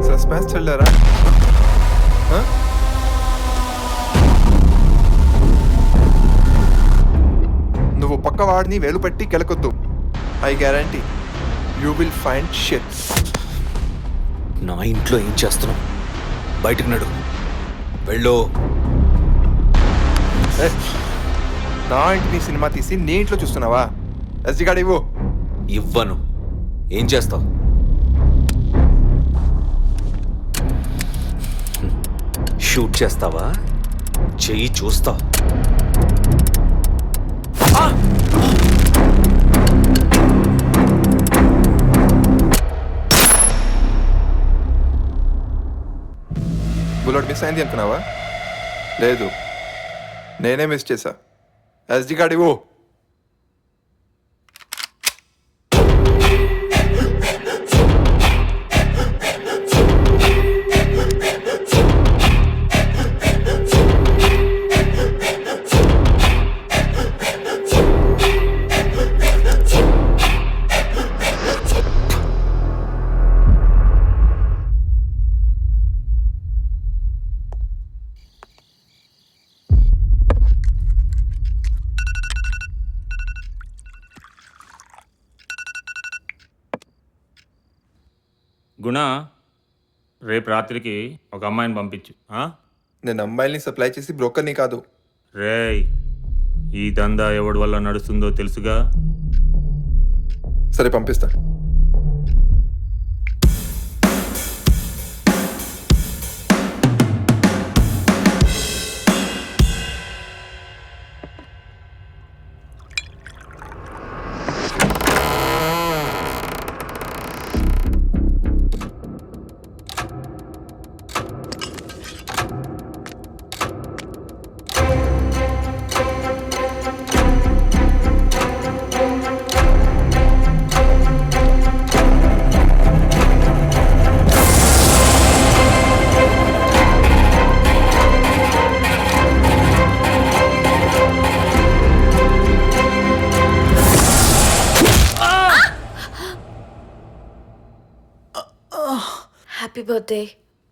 Suspense థ్రిల్లరా? నువ్వు పక్కవాడిని వేలు పెట్టి కెలకొద్దు. I guarantee you will find shit. నా ఇంట్లో ఏం చేస్తున్నావు? బయటకు నడు, వెళ్ళు. నా ఇంటిని సినిమా తీసి నీ ఇంట్లో చూస్తున్నావా? ఎస్డి కార్డు ఇవ్వు. ఇవ్వను. ఏం చేస్తావు? షూట్ చేస్తావా? చెయ్యి చూస్తా. బుల్లెట్ మిస్ అయింది అనుకున్నావా? లేదు, నేనే మిస్ చేశా. ఎస్డి కార్డు ఇవ్వు. గుణ, రేపు రాత్రికి ఒక అమ్మాయిని పంపించు. నేను అమ్మాయిల్ని సప్లై చేసి బ్రోకర్ని కాదు. రేయ్, ఈ దందా ఎవడి వల్ల నడుస్తుందో తెలుసుగా. సరే, పంపిస్తా. Happy birthday.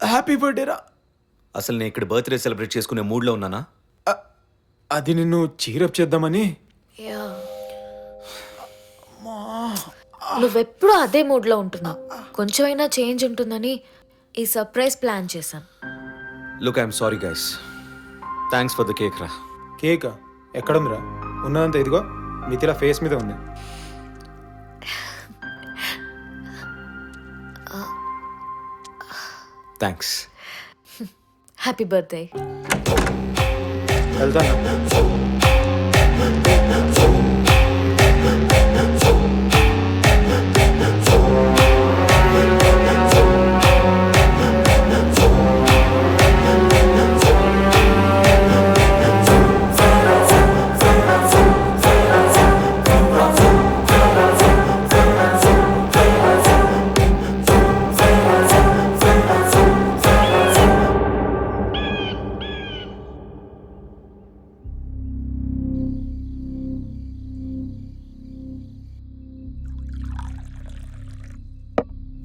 హ్యాపీ బర్త్డే రా. అసలు నేను ఇక్కడ బర్త్డే సెలబ్రేట్ చేసుకునే మూడ్లో ఉన్నానా? అది నిన్ను చీరప్ చేద్దామని. నువ్వెప్పుడు అదే మూడ్లో ఉంటున్నావు. కొంచెమైనా చేంజ్ ఉంటుందని ఈ సర్ప్రైజ్ ప్లాన్ చేశాను. Look, I'm sorry guys. Thanks for the cake రా. కేకా? ఎక్కడుందిరా? ఉన్నదంతా ఇదిగో మిథిలా ఫేస్ మీద ఉంది. థ్యాంక్స్. Happy birthday. వెళ్తాను.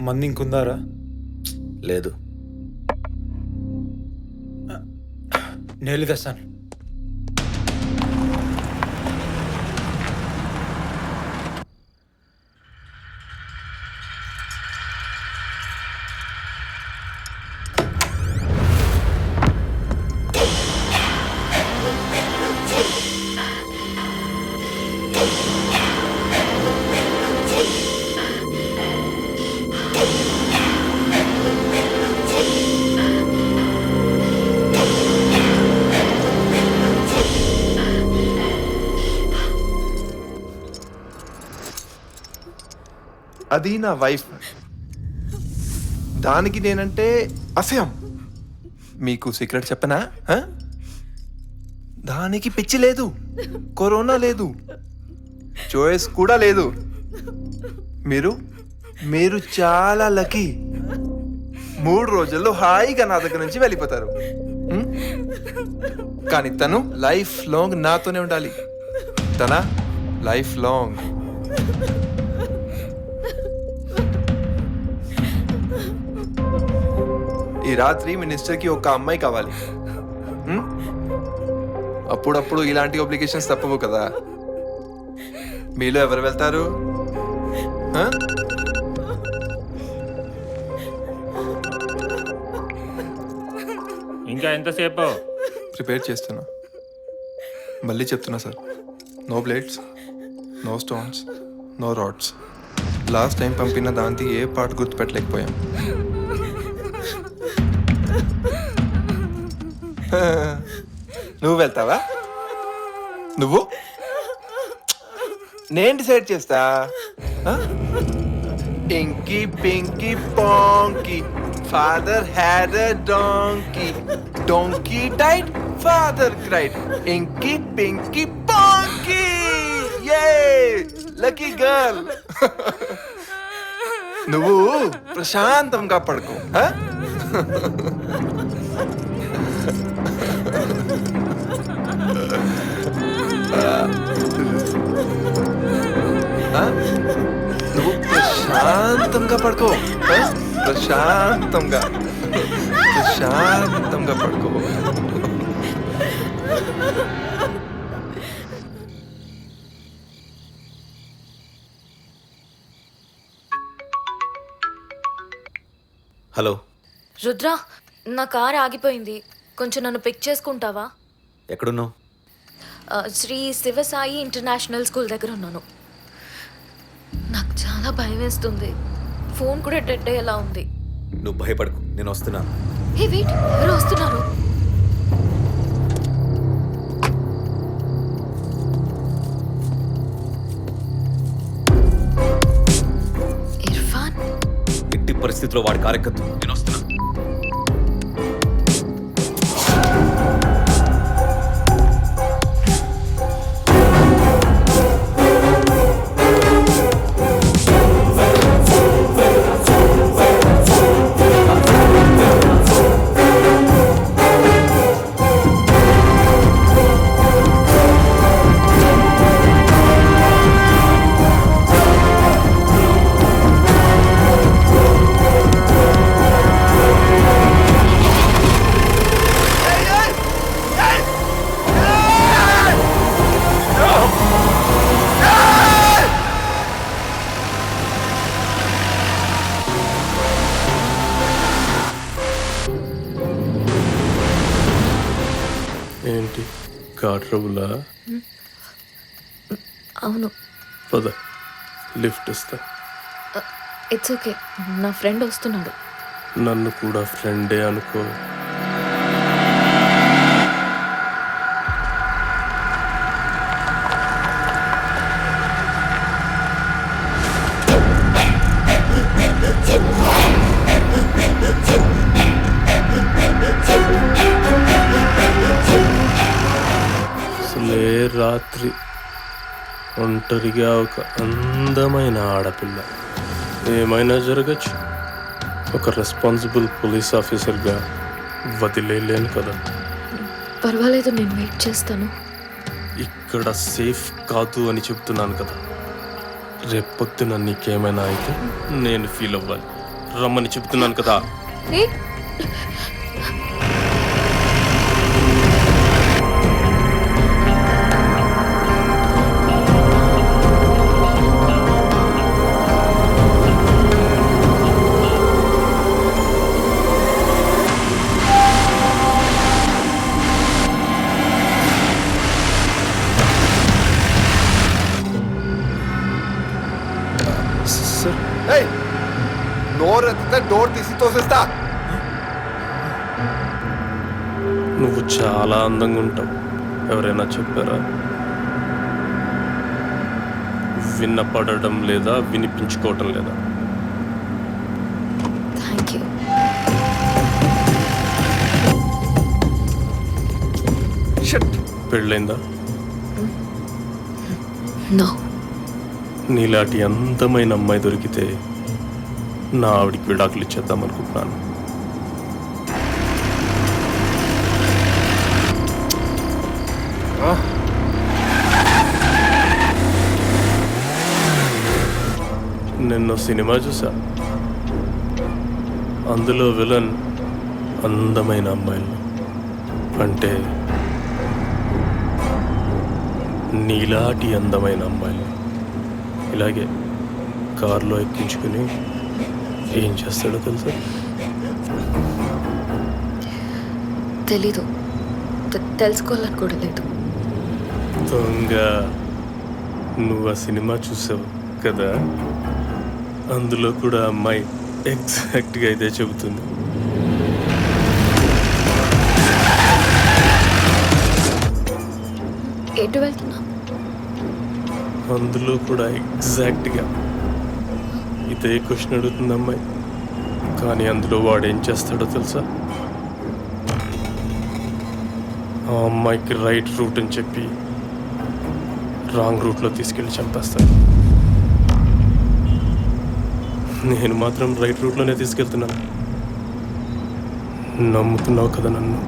మంది ఇంకుందారా? లేదు. నీళ్ళు తెస్తాను. అది నా వైఫ్. దానికి నేనంటే అసహ్యం. మీకు సీక్రెట్ చెప్పనా? దానికి పిచ్చి లేదు, కరోనా లేదు, చాయిస్ కూడా లేదు. మీరు మీరు చాలా లక్కీ. 3 రోజుల్లో హాయిగా నా దగ్గర నుంచి వెళ్ళిపోతారు. కానీ తను లైఫ్ లాంగ్ నాతోనే ఉండాలి. తన లైఫ్ లాంగ్. ఈ రాత్రి మినిస్టర్కి ఒక అమ్మాయి కావాలి. అప్పుడప్పుడు ఇలాంటి అప్లికేషన్స్ తప్పవు కదా. మీలో ఎవరు వెళ్తారు? ఇంకా ఎంతసేపు? ప్రిపేర్ చేస్తున్నా. మళ్ళీ చెప్తున్నా sir, no blades, no stones, no rods. Last time పంపిన దాంతి ఏ పార్ట్ గుర్తుపెట్టలేకపోయాం. నువ్వు వెళ్తావా? నువ్వు? నేను డిసైడ్ చేస్తా. Inky pinky ponky, father had a donkey, donkey died, father cried, inky pinky ponky. యే లక్కీ గర్ల్. నువ్వు ప్రశాంతంగా పడుకో. నువ్వు ప్రశాంతంగా పడుకో. ప్రశాంతంగా ప్రశాంతంగా పడుకో. హలో రుద్ర, నా కార్ ఆగిపోయింది, కొంచెం నన్ను పిక్ చేసుకుంటావా? ఎక్కడున్నావు? శ్రీ శివసాయి ఇంటర్నేషనల్ స్కూల్ దగ్గర ఉన్నాను. నాకు చాలా భయం వేస్తుంది. ఫోన్ కూడా డెడ్ అయ్యేలా ఉంది. నువ్వు భయపడకు, నేను వస్తున్నాను. హే వెయిట్, ఎవరు వస్తున్నారు? ఇర్ఫాన్. ఎట్టి పరిస్థితిలో వాడి కారెక్కద్దు, నేను వస్తున్నా. ఏంటి కార్ ట్రబులా? అవును. పద, లిఫ్ట్ ఇస్తా. ఇట్స్ ఓకే, నా ఫ్రెండ్ వస్తున్నాడు. నన్ను కూడా ఫ్రెండే అనుకో. అసలే రాత్రి ఒంటరిగా ఒక అందమైన ఆడపిల్ల. ఏమైనా జరగచ్చు. ఒక రెస్పాన్సిబుల్ పోలీస్ ఆఫీసర్గా వదిలేలేను కదా. పర్వాలేదు, నేను వెయిట్ చేస్తాను. ఇక్కడ సేఫ్ కాదు అని చెప్తున్నాను కదా. రేపొద్దున నీకేమైనా అయితే నేను ఫీల్ అవ్వాలి. రమ్మని చెప్తున్నాను కదా. నోరెత్తితే డోర్ తీసి తోసేస్తా. నువ్వు చాలా అందంగా ఉంటావు. ఎవరైనా చెప్పారా? వినపడడం లేదా, వినిపించుకోవటం లేదా? Thank you. పెళ్ళైందా? నో. నీలాంటి అందమైన అమ్మాయి దొరికితే నా ఆవిడికి విడాకులు ఇచ్చేద్దాం అనుకుంటున్నాను. నిన్న సినిమా చూసా. అందులో విలన్ అందమైన అమ్మాయిలు, అంటే నీలాంటి అందమైన అమ్మాయిలు ఇలాగే కారులో ఎక్కించుకుని ఏం చేస్తాడో తెలుసా? తెలీదు. తెలుసుకోవాలని కూడా లేదు. దొంగ, నువ్వు ఆ సినిమా చూసావు కదా, అందులో కూడా అమ్మాయి ఎగ్జాక్ట్గా ఇదే చెబుతుంది. ఎటు వెళ్తున్నా? అందులో కూడా ఎగ్జాక్ట్గా ఇదే క్వశ్చన్ అడుగుతుంది అమ్మాయి. కానీ అందులో వాడు ఏం చేస్తాడో తెలుసా? ఆ అమ్మాయికి రైట్ రూట్ అని చెప్పి రాంగ్ రూట్లో తీసుకెళ్ళి చంపేస్తాడు. నేను మాత్రం రైట్ రూట్లోనే తీసుకెళ్తున్నాను. నమ్ముతున్నావు కదా నన్ను?